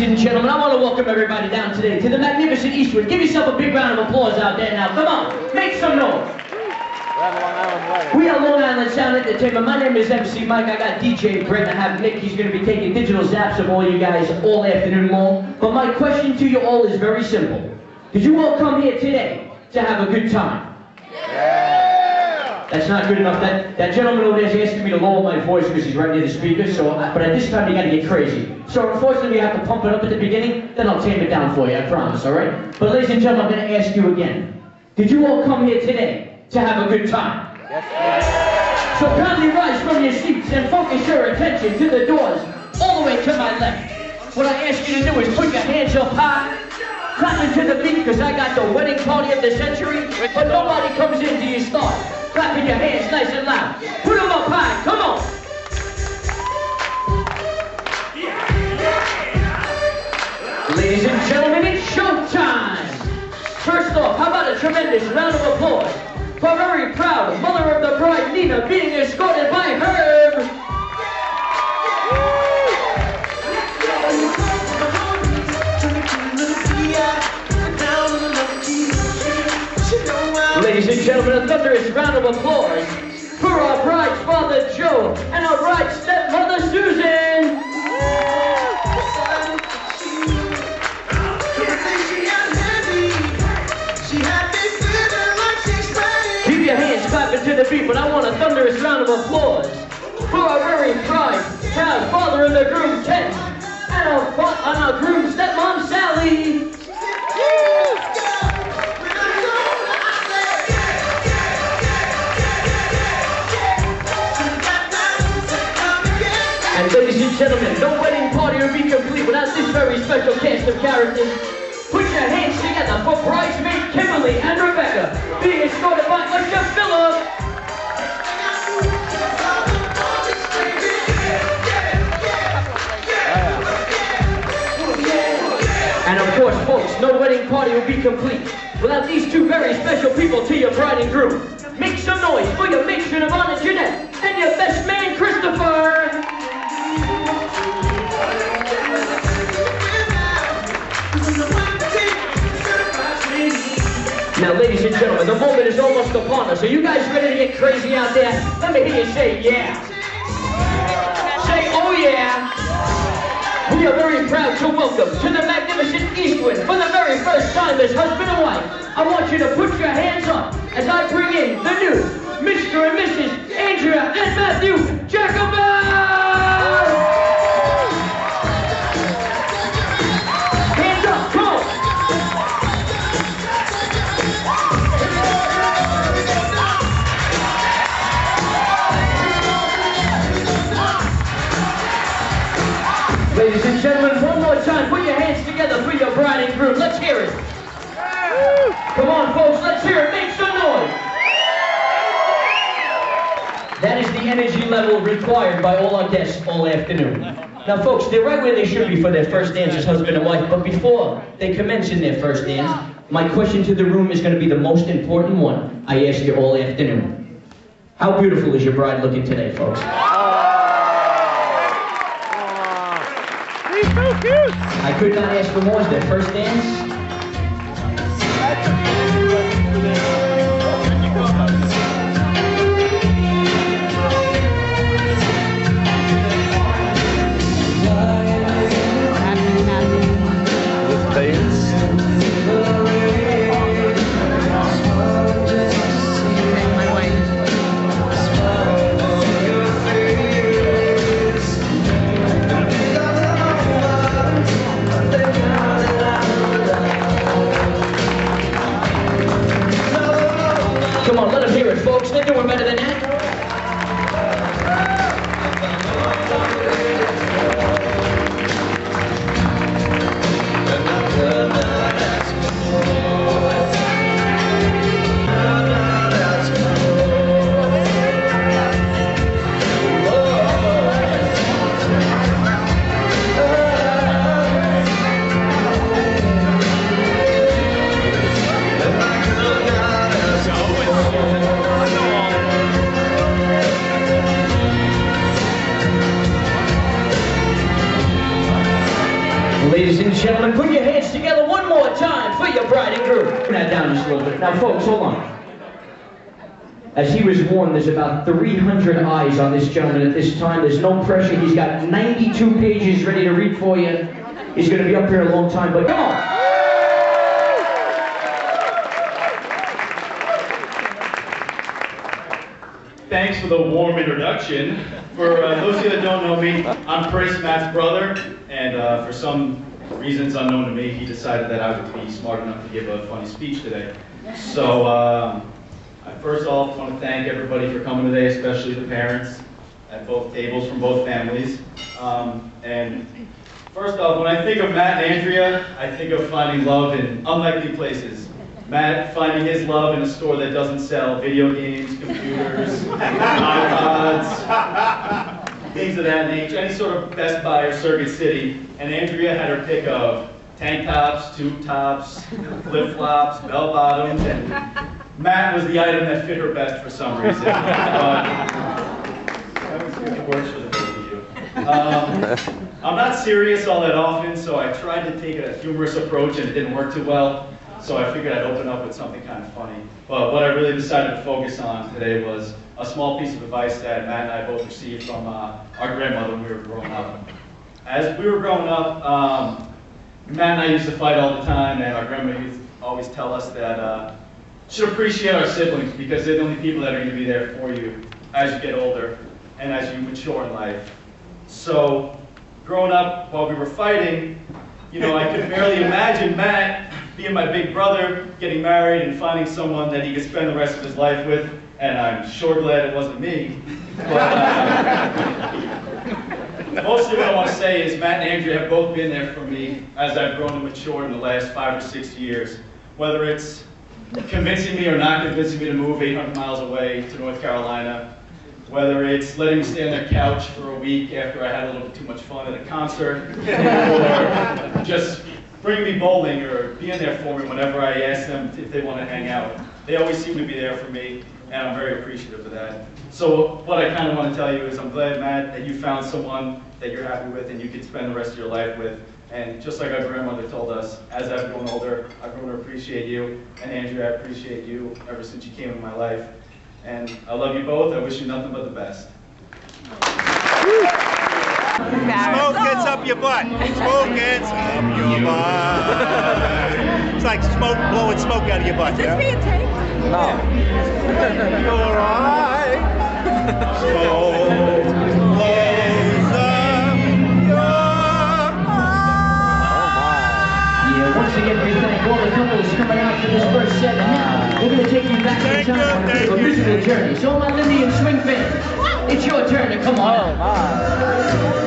ladies and gentlemen, I want to welcome everybody down today to the magnificent Eastwood. Give yourself a big round of applause out there now. Come on, make some noise. We are Long Island Sound Entertainment. My name is MC Mike. I got DJ Brent. I have Nick. He's going to be taking digital zaps of all you guys all afternoon long. But my question to you all is very simple. Did you all come here today to have a good time? Yeah. That's not good enough. That gentleman over there is asking me to lower my voice because he's right near the speaker. But at this time, you got to get crazy. So unfortunately, you have to pump it up at the beginning. Then I'll tame it down for you. I promise. All right. But ladies and gentlemen, I'm going to ask you again. Did you all come here today to have a good time? Yes. So kindly rise from your seats and focus your attention to the doors all the way to my left. What I ask you to do is put your hands up high, clapping to the beat because I got the wedding party of the century, but nobody comes in till you start. Clapping your hands nice and loud. Put them up high. Come on. Ladies and gentlemen, it's showtime. First off, how about a tremendous round of applause for our very proud mother of the bride, Nina, being escorted by Herb. Ladies and gentlemen, a thunderous round of applause for our bride's father, Joe, and our bride's stepmother, Susan. Keep your hands clapping to the beat, but I want a thunderous round of applause for our very proud father of the groom, Ted, and our groom's stepmom, Sally. And ladies and gentlemen, no wedding party would be complete without this very special cast of characters. Put your hands together for bridesmaid Kimberly and Rebecca, being escorted by Usher Phillip. And of course, folks, no wedding party would be complete without these two very special people to your bride and groom. Make some noise for your matron of honor, Jeanette, and your best man, Christopher. Now, ladies and gentlemen, the moment is almost upon us. Are you guys ready to get crazy out there? Let me hear you say yeah. Say oh yeah. We are very proud to welcome to the magnificent Eastwood for the very first time as husband and wife. I want you to put your hands up as I bring in the new Mr. and Mrs. Andrea and Matthew Jacobin! Hands up, come on! Ladies and gentlemen, one more time, put your hands together for your bride and groom. Let's hear it. Come on, folks, let's hear it. Make some noise. That is the energy level required by all our guests all afternoon. Now, folks, they're right where they should be for their first dance as husband and wife, but before they commence in their first dance, my question to the room is going to be the most important one I ask you all afternoon. How beautiful is your bride looking today, folks? He's so cute! I could not ask for more. Is their first dance? Come on, let us hear it, folks. They're doing better than that. and gentlemen, put your hands together one more time for your bride and groom. Turn that down just a little bit. Now, folks, hold on. As he was warned, there's about 300 eyes on this gentleman at this time. There's no pressure. He's got 92 pages ready to read for you. He's going to be up here a long time, but come on. Thanks for the warm introduction. For those of you that don't know me, I'm Chris, Matt's brother, and for some reasons unknown to me, he decided that I would be smart enough to give a funny speech today. So, I first off want to thank everybody for coming today, especially the parents at both tables from both families. And first off, when I think of Matt and Andrea, I think of finding love in unlikely places. Matt finding his love in a store that doesn't sell video games, computers, iPods, things of that nature, any sort of Best Buy or Circuit City. And Andrea had her pick of tank tops, tube tops, flip-flops, bell-bottoms, and Matt was the item that fit her best for some reason. It works for the both of you. I'm not serious all that often, so I tried to take a humorous approach and it didn't work too well. So I figured I'd open up with something kind of funny. But what I really decided to focus on today was a small piece of advice that Matt and I both received from our grandmother when we were growing up. As we were growing up, Matt and I used to fight all the time, and our grandma used to always tell us that should appreciate our siblings because they're the only people that are going to be there for you as you get older and as you mature in life. So, growing up while we were fighting, you know, I could barely imagine Matt being my big brother, getting married and finding someone that he could spend the rest of his life with, and I'm sure glad it wasn't me. But, mostly what I want to say is Matt and Andrea have both been there for me as I've grown and matured in the last 5 or 6 years. Whether it's convincing me or not convincing me to move 800 miles away to North Carolina, whether it's letting me stay on their couch for a week after I had a little bit too much fun at a concert, or just bringing me bowling or being there for me whenever I ask them if they want to hang out. They always seem to be there for me, and I'm very appreciative of that. So what I kind of want to tell you is I'm glad, Matt, that you found someone that you're happy with and you can spend the rest of your life with. And just like our grandmother told us, as I've grown older, I've grown to appreciate you. And Andrea, I appreciate you ever since you came in my life. And I love you both. I wish you nothing but the best. Smoke gets up your butt. Smoke gets up your butt. It's like smoke, blowing smoke out of your butt. Is this being taped? No. You're right. Smoke blows up your butt. Yeah, once again, we thank all the couples coming out for this first set. And now, we're going to take you back in time on a musical journey. So, my Lindy and Swing fans, it's your turn to come on out.